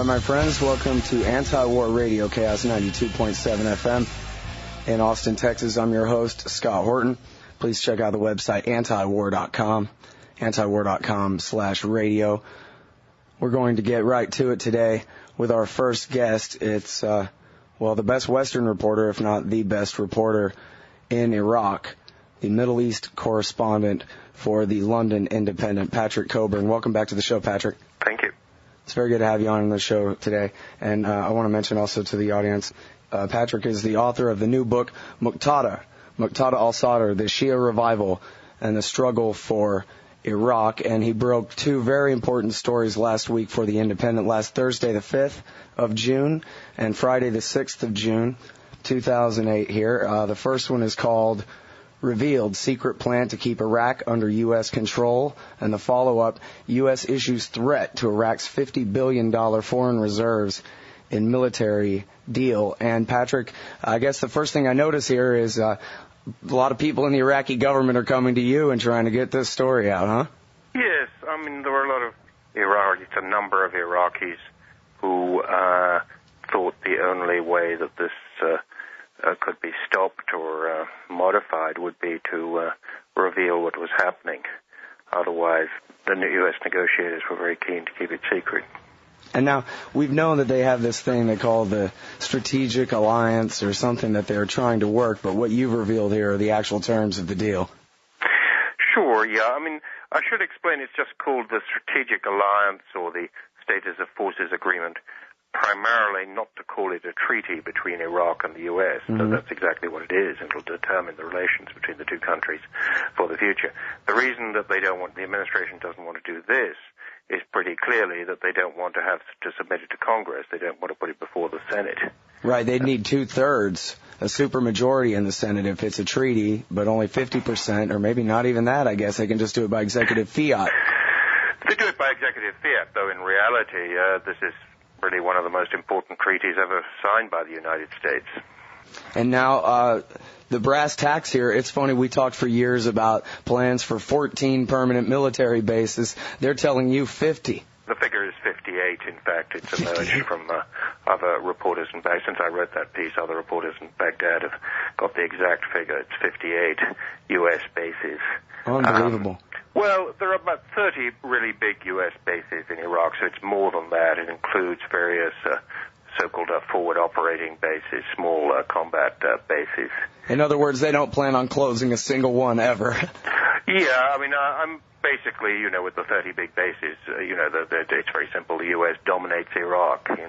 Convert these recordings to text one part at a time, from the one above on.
My friends, welcome to Anti-War Radio, Chaos 92.7 FM in Austin, Texas. I'm your host, Scott Horton. Please check out the website, antiwar.com, antiwar.com/radio. We're going to get right to it today with our first guest. It's, the best Western reporter, if not the best reporter in Iraq, the Middle East correspondent for the London Independent, Patrick Cockburn. Welcome back to the show, Patrick. Thank you. It's very good to have you on the show today. And I want to mention also to the audience, Patrick is the author of the new book, Muqtada al-Sadr, the Shia Revival and the Struggle for Iraq. And he broke two very important stories last week for the Independent, last Thursday, the 5th of June, and Friday, the 6th of June, 2008 here. The first one is called Revealed, Secret Plan to Keep Iraq Under U.S. Control, and the follow-up, U.S. Issues Threat to Iraq's $50 billion foreign reserves in military deal. And Patrick, I guess the first thing I notice here is a lot of people in the Iraqi government are coming to you and trying to get this story out, huh? Yes, I mean, there were a lot of Iraqis, a number of Iraqis who thought the only way that this could be stopped or modified would be to reveal what was happening. Otherwise, the U.S. negotiators were very keen to keep it secret. And now, we've known that they have this thing they call the strategic alliance or something that they're trying to work, but what you've revealed here are the actual terms of the deal. Sure, yeah. I mean, I should explain it's just called the Strategic Alliance or the Status of Forces Agreement, primarily not to call it a treaty between Iraq and the U.S., so that's exactly what it is, and it'll determine the relations between the two countries for the future. The reason that the administration doesn't want to do this is pretty clearly that they don't want to have to submit it to Congress. They don't want to put it before the Senate. Right, they'd need 2/3, a supermajority in the Senate if it's a treaty, but only 50%, or maybe not even that, I guess. They can just do it by executive fiat. They do it by executive fiat, though in reality this is really one of the most important treaties ever signed by the United States. And now, the brass tacks here, it's funny, we talked for years about plans for 14 permanent military bases. They're telling you 50. The figure is 58, in fact. It's emerged from other reporters in Baghdad. Since I wrote that piece, other reporters in Baghdad have got the exact figure. It's 58 U.S. bases. Unbelievable. Well, there are about 30 really big U.S. bases in Iraq, so it's more than that. It includes various so-called forward operating bases, small combat bases. In other words, they don't plan on closing a single one ever. Yeah, I mean, I'm basically, with the 30 big bases, it's very simple. The U.S. dominates Iraq, you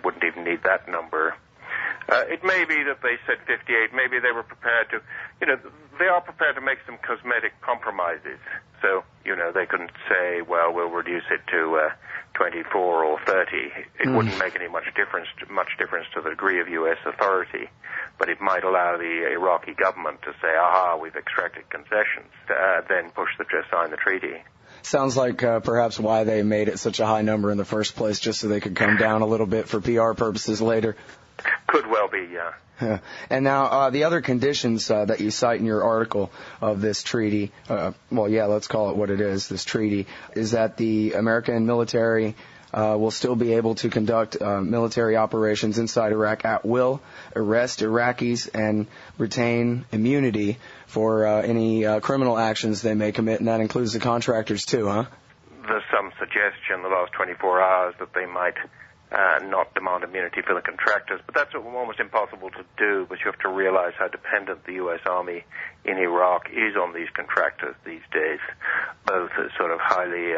wouldn't even need that number. It may be that they said 58. Maybe they were prepared to, they are prepared to make some cosmetic compromises. So, they couldn't say, well, we'll reduce it to 24 or 30. It wouldn't make any much difference to the degree of U.S. authority, but it might allow the Iraqi government to say, aha, we've extracted concessions, then sign the treaty. Sounds like perhaps why they made it such a high number in the first place, just so they could come down a little bit for PR purposes later. Could well be, yeah. And now, the other conditions that you cite in your article of this treaty, let's call it what it is, this treaty, is that the American military will still be able to conduct military operations inside Iraq at will, arrest Iraqis, and retain immunity for any criminal actions they may commit, and that includes the contractors too, huh? There's some suggestion in the last 24 hours that they might not demand immunity for the contractors, but that's almost impossible to do, but you have to realize how dependent the U.S. Army in Iraq is on these contractors these days, both as sort of highly,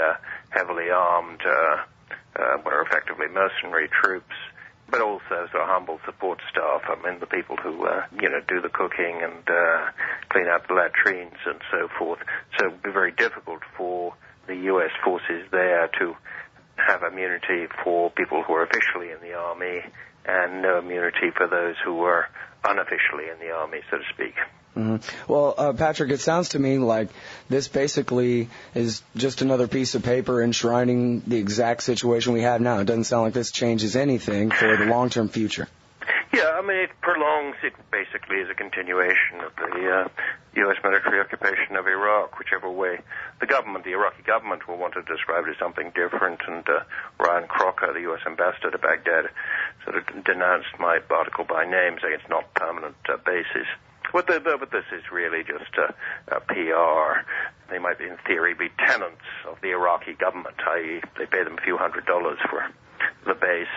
heavily armed, what are effectively mercenary troops, but also sort of humble support staff. I mean, the people who, do the cooking and clean out the latrines and so forth. So it would be very difficult for the U.S. forces there to have immunity for people who are officially in the army and no immunity for those who are unofficially in the army, so to speak. Mm-hmm. Well, Patrick, it sounds to me like this basically is just another piece of paper enshrining the exact situation we have now. It doesn't sound like this changes anything for the long-term future. Yeah, I mean, it prolongs, it basically is a continuation of the U.S. military occupation of Iraq, whichever way. The Iraqi government will want to describe it as something different, and Ryan Crocker, the U.S. ambassador to Baghdad, sort of denounced my article by name, saying it's not permanent bases. But this is really just a PR. They might, in theory, be tenants of the Iraqi government, i.e. they pay them a few $100s for the base,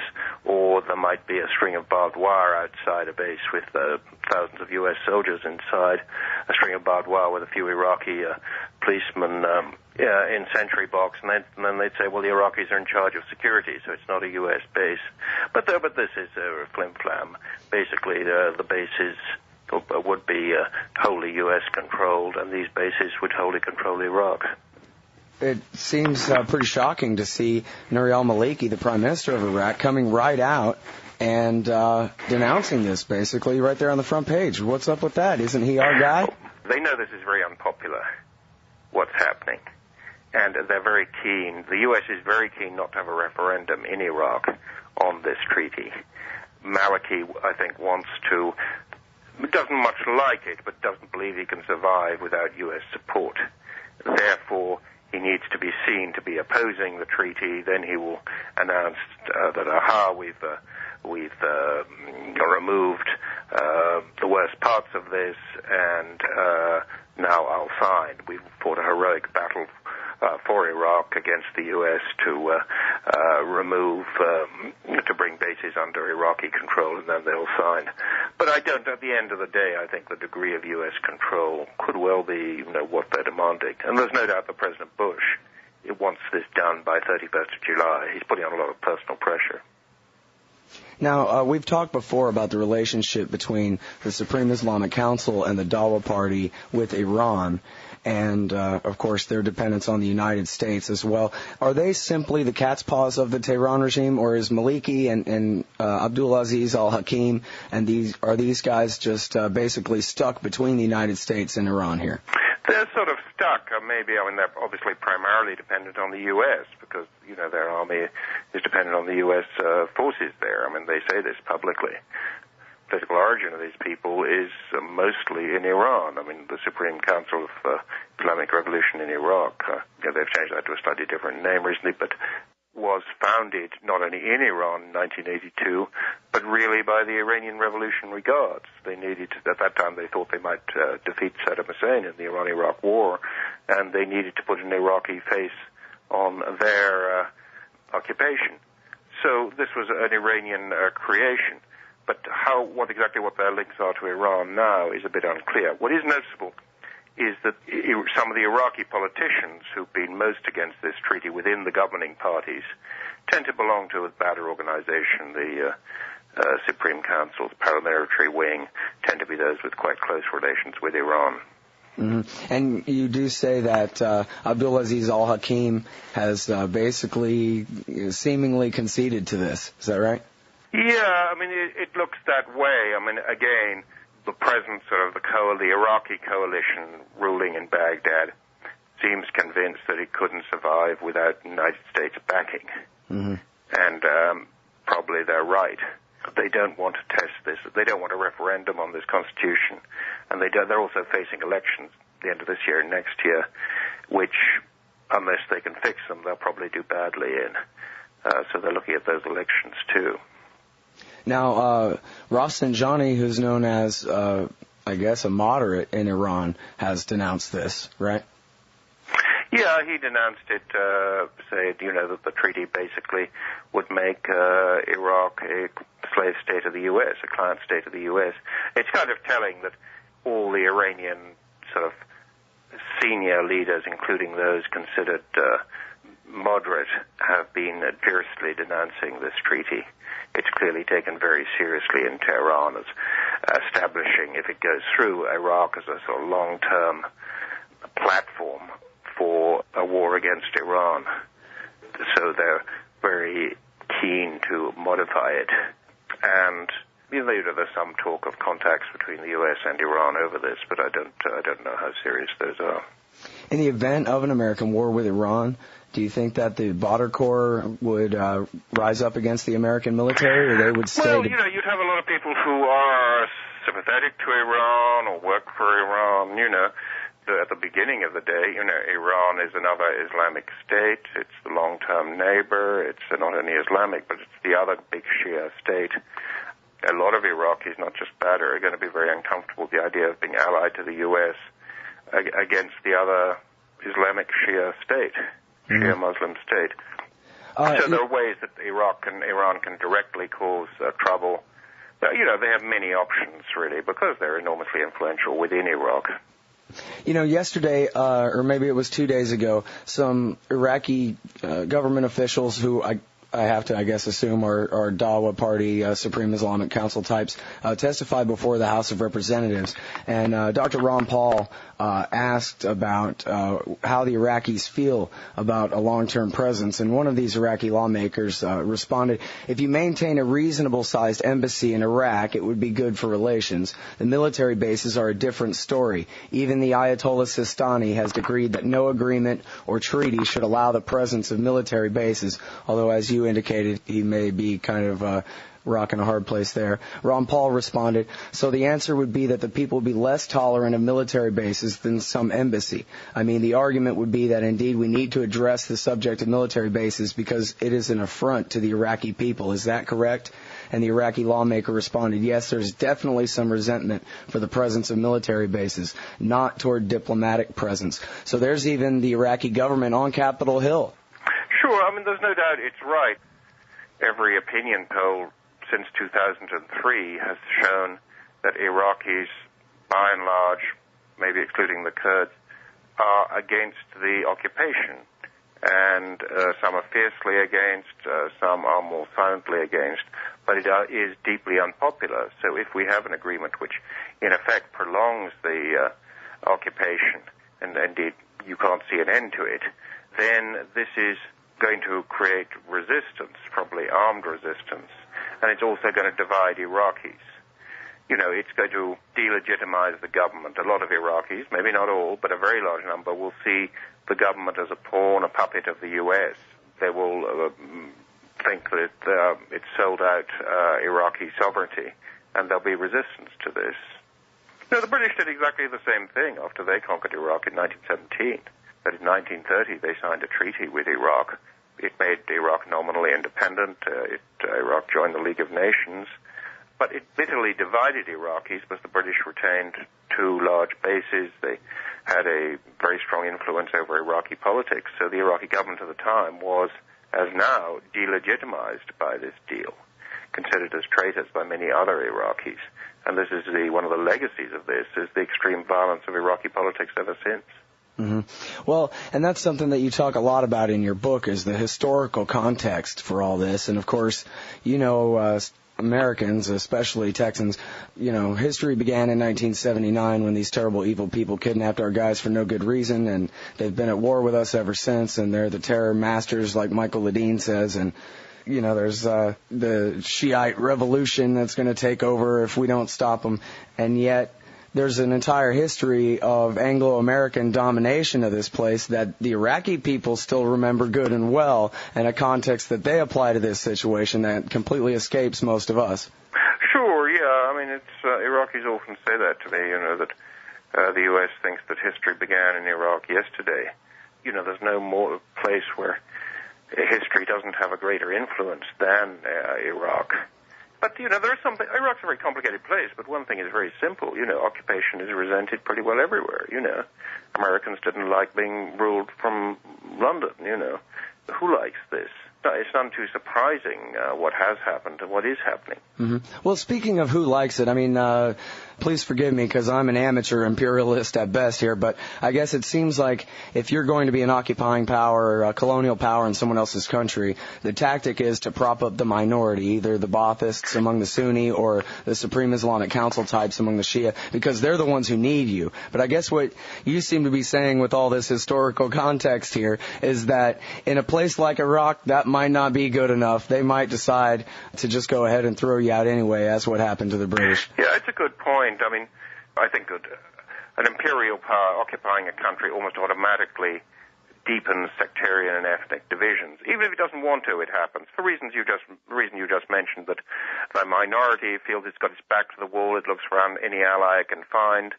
or there might be a string of barbed wire outside a base with thousands of U.S. soldiers inside, a string of barbed wire with a few Iraqi policemen in sentry box, and then they'd say, well, the Iraqis are in charge of security, so it's not a U.S. base. But this is a flim-flam. Basically, the bases would be wholly U.S. controlled, and these bases would wholly control Iraq. It seems pretty shocking to see Nouri al-Maliki, the prime minister of Iraq, coming right out and denouncing this, basically, right there on the front page. What's up with that? Isn't he our guy? They know this is very unpopular, what's happening, and they're very keen. The U.S. is very keen not to have a referendum in Iraq on this treaty. Maliki, I think, doesn't much like it, but doesn't believe he can survive without U.S. support. Therefore, he needs to be seen to be opposing the treaty. Then he will announce that, we've removed the worst parts of this, and now I'll sign. We've fought a heroic battle for Iraq against the U.S. to bring bases under Iraqi control, and then they'll sign. But at the end of the day, I think the degree of U.S. control could well be, what they're demanding. And there's no doubt that President Bush wants this done by 31st of July. He's putting on a lot of personal pressure. Now, we've talked before about the relationship between the Supreme Islamic Council and the Dawa Party with Iran, and, of course, their dependence on the United States as well. Are they simply the cat's paws of the Tehran regime, or is Maliki and Abdulaziz al-Hakim and these guys just basically stuck between the United States and Iran here? They're sort of stuck. They're obviously primarily dependent on the U.S. because, their army is dependent on the U.S. Forces there. They say this publicly. The political origin of these people is mostly in Iran. The Supreme Council of Islamic Revolution in Iraq, they've changed that to a slightly different name recently, but was founded not only in Iran in 1982, but really by the Iranian Revolutionary Guards. They needed to, at that time they thought they might defeat Saddam Hussein in the Iran-Iraq War, and they needed to put an Iraqi face on their occupation. So this was an Iranian creation. But what their links are to Iran now is a bit unclear. What is noticeable is that some of the Iraqi politicians who've been most against this treaty within the governing parties tend to belong to a badder organization. The Supreme Council's paramilitary wing tend to be those with quite close relations with Iran. Mm-hmm. And you do say that Abdulaziz al-Hakim has basically seemingly conceded to this. Is that right? Yeah, it looks that way. Again, the presence of the Iraqi coalition ruling in Baghdad seems convinced that it couldn't survive without United States backing. Mm-hmm. And probably they're right. They don't want to test this. They don't want a referendum on this constitution. And they're also facing elections at the end of this year and next year, which, unless they can fix them, they'll probably do badly in. So they're looking at those elections too. Now, Rafsanjani, who's known as, I guess, a moderate in Iran, has denounced this, right? Yeah, he denounced it, said, that the treaty basically would make Iraq a slave state of the U.S., a client state of the U.S. It's kind of telling that all the Iranian sort of senior leaders, including those considered moderate, have been fiercely denouncing this treaty. It's clearly taken very seriously in Tehran as establishing, if it goes through, Iraq as a sort of long-term platform for a war against Iran. So they're very keen to modify it. And there's some talk of contacts between the U.S. and Iran over this, but I don't know how serious those are. In the event of an American war with Iran, Do you think that the Badr Corps would rise up against the American military, or they would stay? Well, you'd have a lot of people who are sympathetic to Iran or work for Iran. At the beginning of the day, Iran is another Islamic state. It's the long-term neighbor. It's not only Islamic, but it's the other big Shia state. A lot of Iraqis, not just Badr, are going to be very uncomfortable with the idea of being allied to the U.S. against the other Islamic Shia state. Shia Muslim state. So there are ways that Iran can directly cause trouble. They have many options, really, because they're enormously influential within Iraq. Yesterday, or maybe it was 2 days ago, some Iraqi government officials who I have to, I guess, assume are Dawa Party, Supreme Islamic Council types, testified before the House of Representatives. And Dr. Ron Paul asked about how the Iraqis feel about a long-term presence. And one of these Iraqi lawmakers responded, if you maintain a reasonable-sized embassy in Iraq, it would be good for relations. The military bases are a different story. Even the Ayatollah Sistani has decreed that no agreement or treaty should allow the presence of military bases, although, as you indicated, he may be kind of rock in a hard place there. Ron Paul responded, so the answer would be that the people would be less tolerant of military bases than some embassy. I mean, the argument would be that indeed we need to address the subject of military bases because it is an affront to the Iraqi people. Is that correct? And the Iraqi lawmaker responded, yes, there's definitely some resentment for the presence of military bases, not toward diplomatic presence. So there's even the Iraqi government on Capitol Hill. Sure, there's no doubt it's right. Every opinion poll since 2003 has shown that Iraqis, by and large, maybe excluding the Kurds, are against the occupation. And some are fiercely against, some are more silently against, but it is deeply unpopular. So if we have an agreement which, in effect, prolongs the occupation, and indeed you can't see an end to it, then this is going to create resistance, probably armed resistance, and it's also going to divide Iraqis. It's going to delegitimize the government. A lot of Iraqis, maybe not all, but a very large number, will see the government as a pawn, a puppet of the U.S. They will think that it's sold out Iraqi sovereignty, and there'll be resistance to this. The British did exactly the same thing after they conquered Iraq in 1917. But in 1930, they signed a treaty with Iraq. It made Iraq nominally independent. Iraq joined the League of Nations. But it bitterly divided Iraqis because the British retained two large bases. They had a very strong influence over Iraqi politics. So the Iraqi government at the time was, as now, delegitimized by this deal, considered as traitors by many other Iraqis. And this is one of the legacies of this, is the extreme violence of Iraqi politics ever since. Mm-hmm. Well, and that's something that you talk a lot about in your book, is the historical context for all this. And, of course, Americans, especially Texans, history began in 1979 when these terrible, evil people kidnapped our guys for no good reason, and they've been at war with us ever since, and they're the terror masters, like Michael Ledeen says, and there's the Shiite revolution that's going to take over if we don't stop them, and yet there's an entire history of Anglo-American domination of this place that the Iraqi people still remember good and well, and a context that they apply to this situation that completely escapes most of us. Sure, yeah. Iraqis often say that to me, that the U.S. thinks that history began in Iraq yesterday. There's no more place where history doesn't have a greater influence than Iraq. But, there is something. Iraq's a very complicated place, but one thing is very simple. Occupation is resented pretty well everywhere. Americans didn't like being ruled from London, Who likes this? It's not too surprising what has happened and what is happening. Mm-hmm. Well, speaking of who likes it, please forgive me because I'm an amateur imperialist at best here, but I guess it seems like if you're going to be an occupying power or a colonial power in someone else's country, the tactic is to prop up the minority, either the Baathists among the Sunni or the Supreme Islamic Council types among the Shia, because they're the ones who need you. But I guess what you seem to be saying with all this historical context here is that in a place like Iraq, that might not be good enough. They might decide to just go ahead and throw you out anyway, as what happened to the British. Yeah, it's a good point. I think an imperial power occupying a country almost automatically deepens sectarian and ethnic divisions. Even if it doesn't want to, it happens. For reason you just mentioned, that the minority feels it's got its back to the wall, it looks around any ally it can find.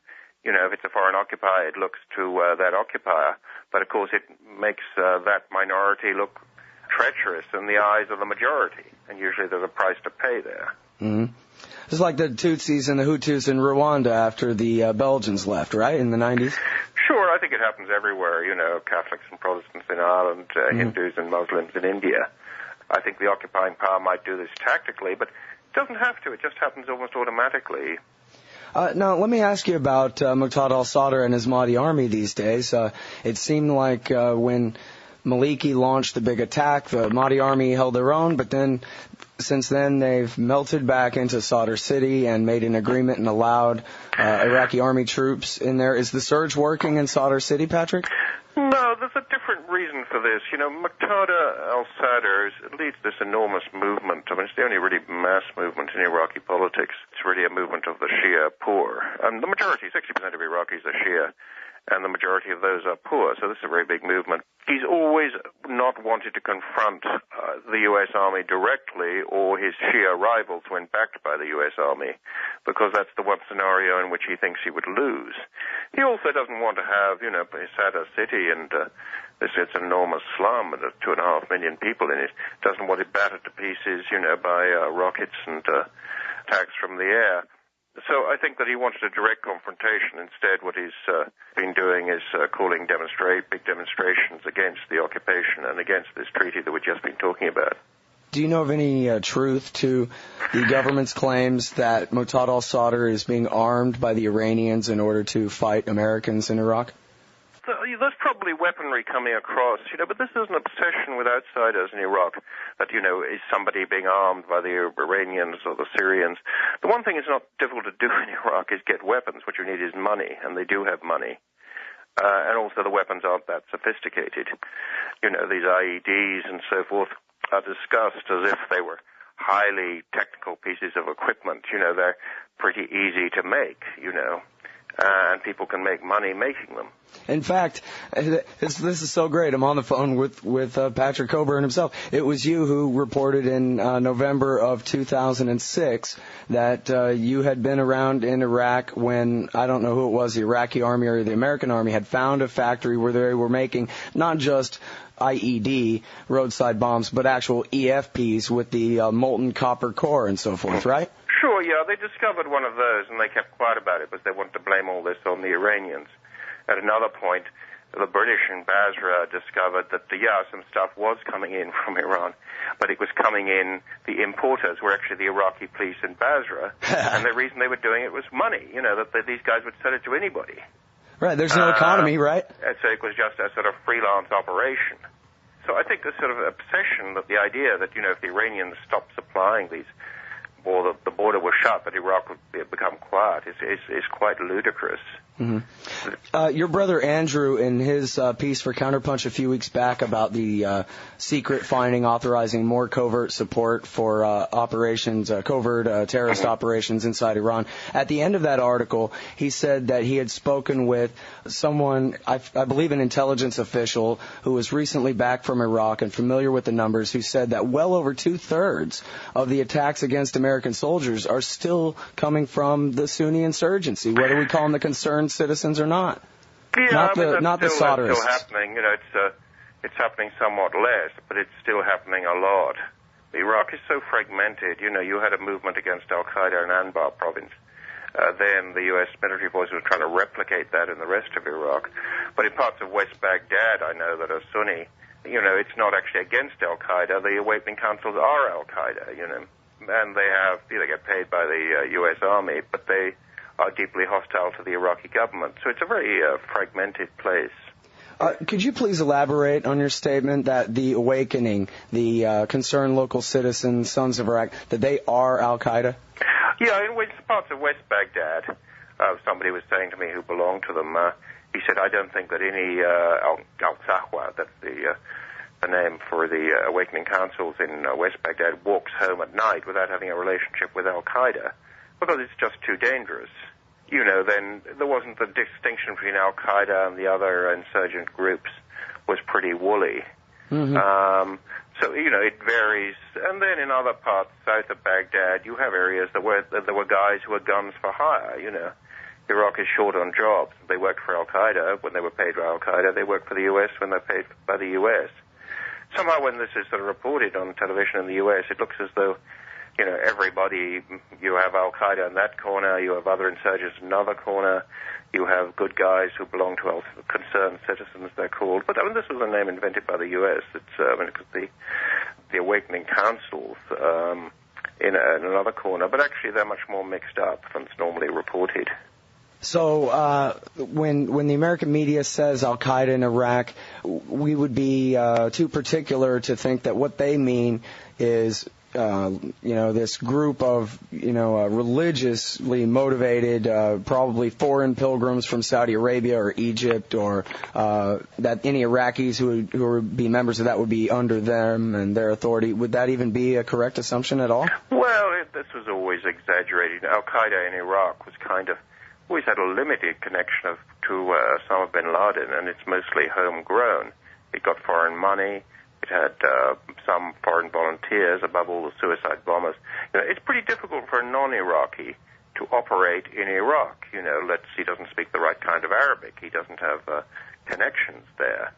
If it's a foreign occupier, it looks to that occupier. But of course, it makes that minority look treacherous in the eyes of the majority, and usually there's a price to pay there. Mm-hmm. It's like the Tutsis and the Hutus in Rwanda after the Belgians left, right, in the 90s? Sure, I think it happens everywhere, Catholics and Protestants in Ireland, Hindus and Muslims in India. I think the occupying power might do this tactically, but it doesn't have to. It just happens almost automatically. Now, let me ask you about Muqtada al-Sadr and his Mahdi army these days. It seemed like when Maliki launched the big attack, the Mahdi army held their own, but then, since then, they've melted back into Sadr City and made an agreement and allowed Iraqi army troops in there. Is the surge working in Sadr City, Patrick? No, there's a different reason for this. Muqtada al-Sadr leads this enormous movement. I mean, it's the only really mass movement in Iraqi politics. It's really a movement of the Shia poor. And the majority, 60% of Iraqis are Shia, and the majority of those are poor, so this is a very big movement. He's always not wanted to confront the U.S. Army directly or his Shia rivals when backed by the U.S. Army, because that's the one scenario in which he thinks he would lose. He also doesn't want to have, Sadr City and it's an enormous slum and 2.5 million people in it. Doesn't want it battered to pieces, by rockets and attacks from the air. So I think that he wanted a direct confrontation. Instead, what he's been doing is calling big demonstrations against the occupation and against this treaty that we've just been talking about. Do you know of any truth to the government's claims that Muqtada al-Sadr is being armed by the Iranians in order to fight Americans in Iraq? There's probably weaponry coming across, but this is an obsession with outsiders in Iraq, that, is somebody being armed by the Iranians or the Syrians. The one thing that's not difficult to do in Iraq is get weapons. What you need is money, and they do have money. And also the weapons aren't that sophisticated. These IEDs and so forth are discussed as if they were highly technical pieces of equipment. They're pretty easy to make, and people can make money making them. In fact, this is so great. I'm on the phone with Patrick Cockburn himself. It was you who reported in November of 2006 that you had been around in Iraq when, I don't know who it was, the Iraqi army or the American army, had found a factory where they were making not just IED, roadside bombs, but actual EFPs with the molten copper core and so forth, right? Sure, yeah. They discovered one of those, and they kept quiet about it because they wanted to blame all this on the Iranians. At another point, the British in Basra discovered that, some stuff was coming in from Iran, but it was coming in, the importers were actually the Iraqi police in Basra, and the reason they were doing it was money, that these guys would sell it to anybody. Right, there's no economy, right? And so it was just a sort of freelance operation. So I think the sort of obsession that the idea that, if the Iranians stopped supplying these, or the border was shut, but Iraq would become quiet, is quite ludicrous. Mm-hmm. Your brother Andrew, in his piece for Counterpunch a few weeks back about the secret finding authorizing more covert support for operations, covert terrorist operations inside Iran, at the end of that article, he said that he had spoken with someone, I believe an intelligence official, who was recently back from Iraq and familiar with the numbers, who said that well over 2/3 of the attacks against American soldiers are still coming from the Sunni insurgency, whether we call them the concerned citizens or not. Yeah, not the Sadrists. It's still happening. It's happening somewhat less, but it's still happening a lot. Iraq is so fragmented. You had a movement against Al-Qaeda in Anbar province. Then the U.S. military forces were trying to replicate that in the rest of Iraq. But in parts of West Baghdad, I know that are Sunni. It's not actually against Al-Qaeda. The awakening councils are Al-Qaeda, and they get paid by the U.S. Army, but they are deeply hostile to the Iraqi government. So it's a very fragmented place. Could you please elaborate on your statement that the awakening, the concerned local citizens, Sons of Iraq, that they are Al-Qaeda? Yeah, in parts of West Baghdad, somebody was saying to me who belonged to them, he said, I don't think that any Al-Sahwa, that's the name for the awakening councils in West Baghdad, walks home at night without having a relationship with Al-Qaeda, because it's just too dangerous. Then there wasn't the distinction between Al-Qaeda and the other insurgent groups was pretty woolly. So, it varies. And then in other parts south of Baghdad, you have areas there were guys who were guns for hire, Iraq is short on jobs. They worked for Al-Qaeda when they were paid by Al-Qaeda. They worked for the U.S. when they're paid by the U.S. Somehow when this is sort of reported on television in the U.S., it looks as though, everybody, you have Al-Qaeda in that corner, you have other insurgents in another corner, you have good guys who belong to concerned citizens, they're called. But this was a name invented by the U.S. It's the Awakening Councils in another corner, but actually they're much more mixed up than it's normally reported. So when the American media says Al-Qaeda in Iraq, we would be too particular to think that what they mean is this group of, religiously motivated, probably foreign pilgrims from Saudi Arabia or Egypt, or that any Iraqis who would be members of that would be under them and their authority. Would that even be a correct assumption at all? Well, this was always exaggerated. Al-Qaeda in Iraq was always had a limited connection to Osama bin Laden, and it's mostly homegrown. It got foreign money. It had some foreign volunteers, above all the suicide bombers. It's pretty difficult for a non-Iraqi to operate in Iraq. He doesn't speak the right kind of Arabic. He doesn't have connections there.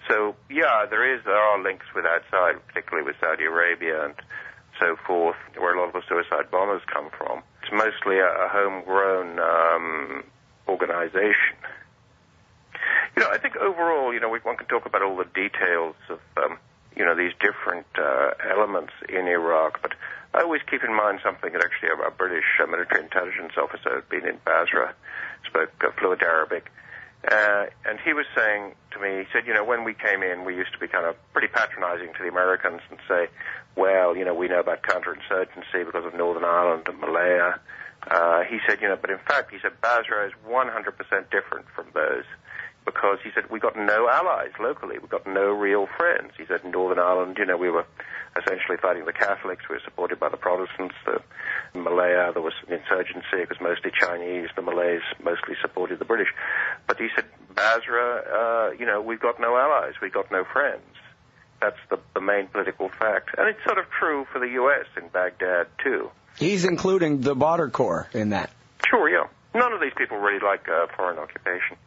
So, there are links with outside, particularly with Saudi Arabia and so forth, where a lot of the suicide bombers come from. It's mostly a homegrown organization. I think overall, one can talk about all the details of, these different elements in Iraq, but I always keep in mind something that actually a British military intelligence officer had been in Basra, spoke fluent Arabic, and he was saying to me, he said, when we came in, we used to be kind of pretty patronizing to the Americans and say, well, we know about counterinsurgency because of Northern Ireland and Malaya. He said, but in fact, he said, Basra is 100% different from those, because he said we got no allies locally, we got no real friends. He said in Northern Ireland, we were essentially fighting the Catholics, we were supported by the Protestants. In Malaya, there was an insurgency, it was mostly Chinese, the Malays mostly supported the British. But he said, Basra, we've got no allies, we've got no friends. That's the main political fact. And it's sort of true for the U.S. in Baghdad, too. He's including the Badr Corps in that. Sure, yeah. None of these people really like foreign occupation.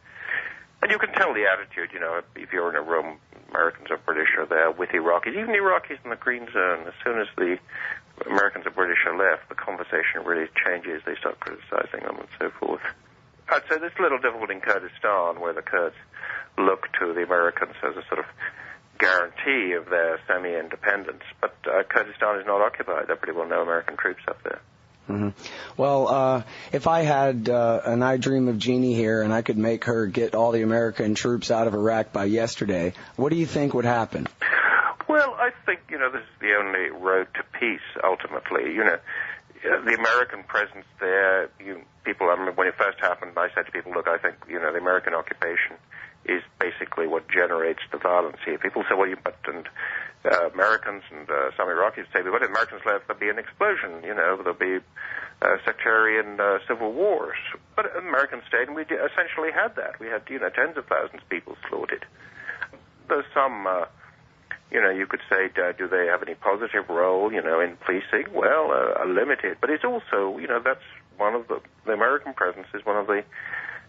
And you can tell the attitude, if you're in a room, Americans or British are there with Iraqis. Even Iraqis in the Green Zone, as soon as the Americans or British are left, the conversation really changes. They start criticizing them and so forth. I'd say this is a little difficult in Kurdistan, where the Kurds look to the Americans as a sort of guarantee of their semi-independence. But Kurdistan is not occupied. There are pretty well no American troops up there. Mm-hmm. Well, if I had an I Dream of Jeannie here and I could make her get all the American troops out of Iraq by yesterday, what do you think would happen? Well, I think, this is the only road to peace, ultimately. The American presence there, when it first happened, I said to people, look, I think, the American occupation is basically what generates the violence here. People say, well, Americans and some Iraqis say, well, if Americans left, there'd be an explosion, there'll be sectarian civil wars. But Americans stayed, and we essentially had that. We had, tens of thousands of people slaughtered. There's some, you could say, do they have any positive role, in policing? Well, limited. But it's also, that's one of the American presence is one of the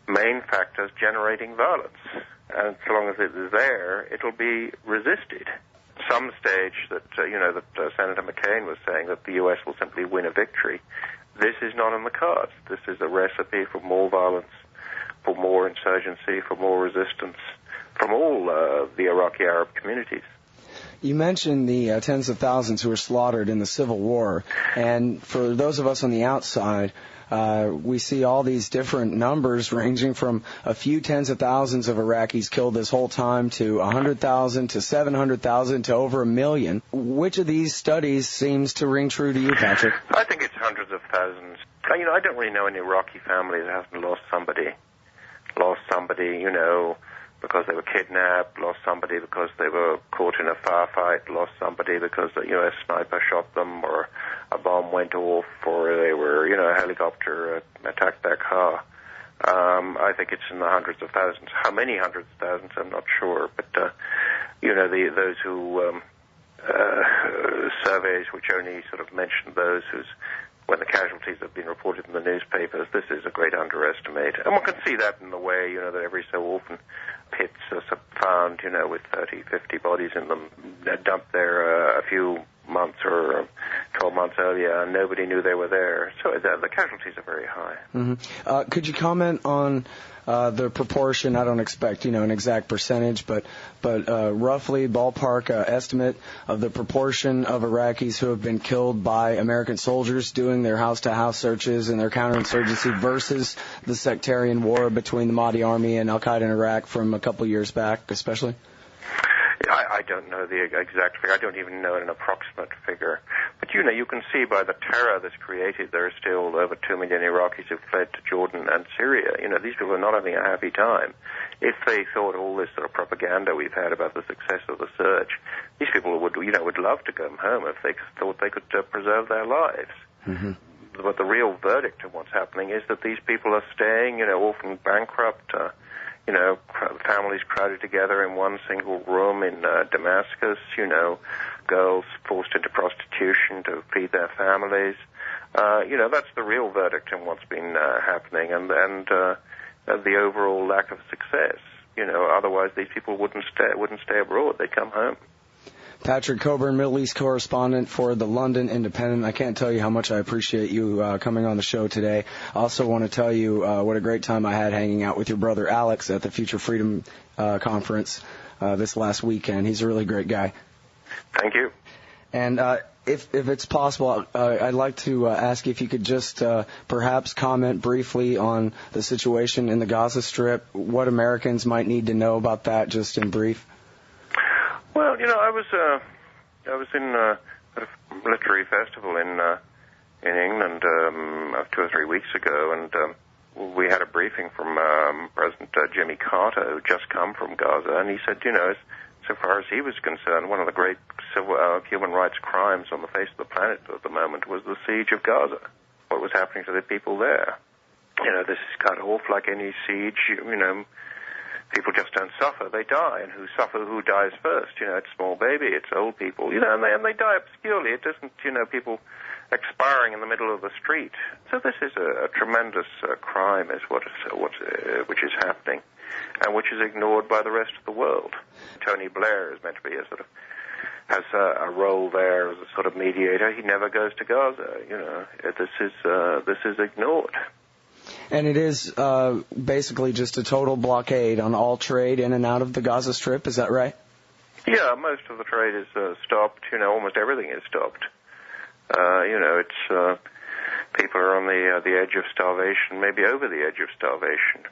main factors generating violence. And so long as it is there, it'll be resisted. Some stage that, that Senator McCain was saying that the U.S. will simply win a victory. This is not in the cards. This is a recipe for more violence, for more insurgency, for more resistance from all the Iraqi Arab communities. You mentioned the tens of thousands who were slaughtered in the Civil War, and for those of us on the outside, we see all these different numbers ranging from a few tens of thousands of Iraqis killed this whole time to 100,000 to 700,000 to over 1 million. Which of these studies seems to ring true to you, Patrick? I think it's hundreds of thousands. I don't really know any Iraqi family that hasn't lost somebody, because they were kidnapped, lost somebody because they were caught in a firefight, lost somebody because a U.S. sniper shot them, or a bomb went off, or they were, a helicopter attacked their car. I think it's in the hundreds of thousands. How many hundreds of thousands, I'm not sure. But those who surveys which only sort of mention those when the casualties have been reported in the newspapers. This is a great underestimate. And one can see that in the way, that every so often pits are found, with 30, 50 bodies in them, dumped there a few months or 12 months earlier, and nobody knew they were there. So the casualties are very high. Mm-hmm. Could you comment on the proportion? I don't expect, an exact percentage, but roughly ballpark estimate of the proportion of Iraqis who have been killed by American soldiers doing their house-to-house searches and their counterinsurgency versus the sectarian war between the Mahdi army and Al-Qaeda in Iraq from a couple years back, especially? I don't know the exact figure. I don't even know an approximate figure. But, you can see by the terror that's created, there are still over 2 million Iraqis who've fled to Jordan and Syria. These people are not having a happy time. If they thought all this sort of propaganda we've had about the success of the search, these people would love to come home if they thought they could preserve their lives. Mm-hmm. But the real verdict of what's happening is that these people are staying, often bankrupt, families crowded together in one single room in Damascus, girls forced into prostitution to feed their families. That's the real verdict in what's been happening, and the overall lack of success. Otherwise these people wouldn't stay abroad. They'd come home. Patrick Cockburn, Middle East correspondent for the London Independent. I can't tell you how much I appreciate you coming on the show today. I also want to tell you what a great time I had hanging out with your brother Alex at the Future Freedom Conference this last weekend. He's a really great guy. Thank you. And if it's possible, I'd like to ask you if you could just perhaps comment briefly on the situation in the Gaza Strip, what Americans might need to know about that, just in brief. Well, I was in a literary festival in England 2 or 3 weeks ago, and we had a briefing from President Jimmy Carter, who just come from Gaza, and he said, so far as he was concerned, one of the great human rights crimes on the face of the planet at the moment was the siege of Gaza. What was happening to the people there? This is cut off like any siege. People just don't suffer; they die, and who dies first? It's small baby, it's old people, and they die obscurely. It isn't, people expiring in the middle of the street. So this is a tremendous crime, is which is happening, and which is ignored by the rest of the world. Tony Blair is meant to be has a role there as a sort of mediator. He never goes to Gaza. This is ignored. And it is basically just a total blockade on all trade in and out of the Gaza Strip. Is that right? Yeah, most of the trade is stopped. Almost everything is stopped. It's people are on the edge of starvation, maybe over the edge of starvation.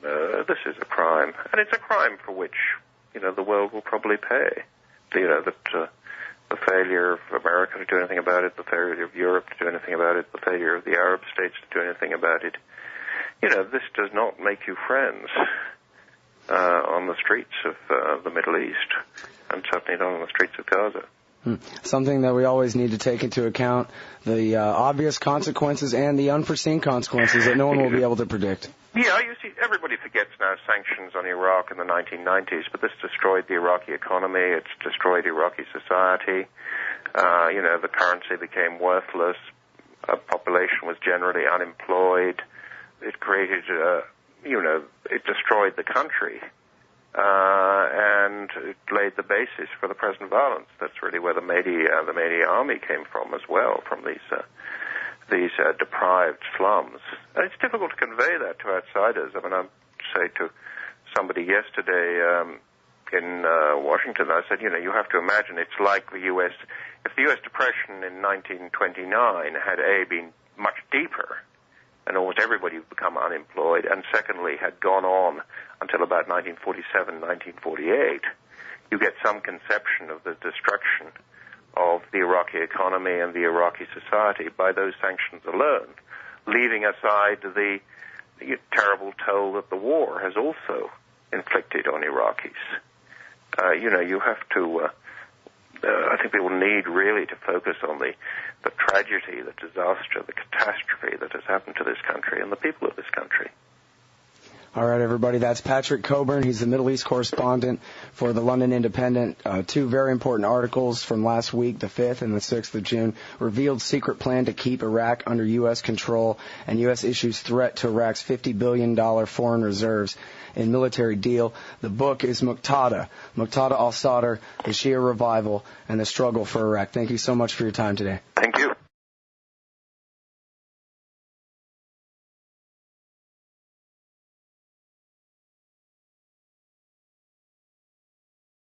This is a crime, and it's a crime for which the world will probably pay. That the failure of America to do anything about it, the failure of Europe to do anything about it, the failure of the Arab states to do anything about it. This does not make you friends on the streets of the Middle East, and certainly not on the streets of Gaza. Something that we always need to take into account, the obvious consequences and the unforeseen consequences that no one will be able to predict. Yeah, you see, everybody forgets now sanctions on Iraq in the 1990s, but this destroyed the Iraqi economy, it's destroyed Iraqi society, the currency became worthless, population was generally unemployed, it created, it destroyed the country, and it laid the basis for the present violence. That's really where the Mahdi army came from as well, from these deprived slums. And it's difficult to convey that to outsiders. I say to somebody yesterday in Washington, I said, you have to imagine it's like the U.S. If the U.S. Depression in 1929 had been much deeper, and almost everybody would become unemployed, and secondly, had gone on until about 1947, 1948, you get some conception of the destruction of the Iraqi economy and the Iraqi society by those sanctions alone, leaving aside the terrible toll that the war has also inflicted on Iraqis. You have to, I think people need really to focus on the tragedy, the disaster, the catastrophe that has happened to this country and the people of this country. All right, everybody, that's Patrick Cockburn. He's the Middle East correspondent for the London Independent. Two very important articles from last week, the 5th and the 6th of June, revealed secret plan to keep Iraq under U.S. control, and U.S. issues threat to Iraq's $50 billion foreign reserves in military deal. The book is Muqtada al-Sadr, the Shia Revival, and the Struggle for Iraq. Thank you so much for your time today. Thank